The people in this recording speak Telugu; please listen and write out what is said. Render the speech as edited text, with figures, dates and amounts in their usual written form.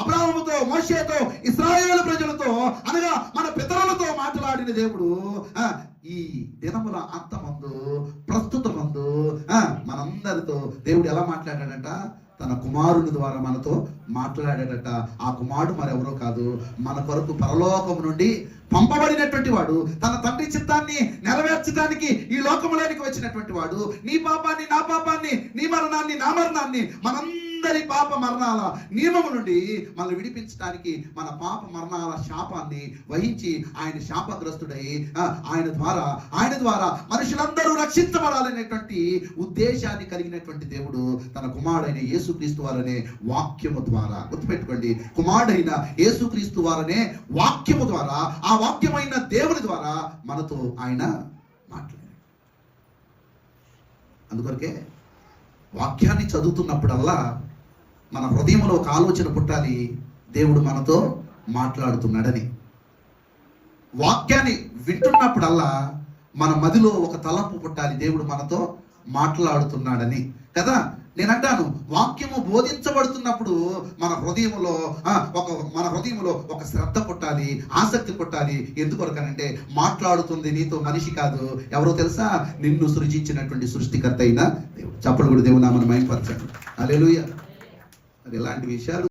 అబ్రాహాముతో, మోషేతో, ఇశ్రాయేలు ప్రజలతో అనగా మన పితరులతో మాట్లాడిన దేవుడు ఈ దినముల అంతమందు ప్రస్తుతమందు మనందరితో దేవుడు ఎలా మాట్లాడాడంట? తన కుమారుని ద్వారా మనతో మాట్లాడాడట. ఆ కుమారుడు మరెవరో కాదు, మన కొరకు పరలోకము నుండి పంపబడినటువంటి వాడు, తన తండ్రి చిత్తాన్ని నెరవేర్చడానికి ఈ లోకములోనికి వచ్చినటువంటి వాడు. నీ పాపాన్ని, నా పాపాన్ని, నీ మరణాన్ని, నా మరణాన్ని, మనందరి పాప మరణాల నియమము నుండి మనల్ని విడిపించడానికి, మన పాప మరణాల శాపాన్ని వహించి ఆయన శాపగ్రస్తుడై ఆయన ద్వారా మనుషులందరూ రక్షించబడాలనేటువంటి ఉద్దేశాన్ని కలిగినటువంటి దేవుడు తన కుమారుడైన యేసుక్రీస్తు వారనే వాక్యము ద్వారా, గుర్తుపెట్టుకోండి, కుమారుడైన యేసుక్రీస్తు వారనే వాక్యము ద్వారా, ఆ వాక్యమైన దేవుని ద్వారా మనతో ఆయన మాట్లాడారు. అందుకొరకే వాక్యాన్ని చదువుతున్నప్పుడల్లా మన హృదయంలో ఒక ఆలోచన పుట్టాలి, దేవుడు మనతో మాట్లాడుతున్నాడని. వాక్యాన్ని వింటున్నప్పుడల్లా మన మదిలో ఒక తలంపు పుట్టాలి, దేవుడు మనతో మాట్లాడుతున్నాడని కదా. నేనంటాను, వాక్యము బోధించబడుతున్నప్పుడు మన హృదయంలో ఒక శ్రద్ధ పుట్టాలి, ఆసక్తి పుట్టాలి. ఎందుకొరకనంటే మాట్లాడుతుంది నీతో మనిషి కాదు, ఎవరో తెలుసా? నిన్ను సృజించినటువంటి సృష్టికర్త అయిన దేవుడు. చప్పుడు కూడా దేవుడు నామని మహిమపరచండి. హల్లెలూయా. మరి ఇలాంటి విషయాలు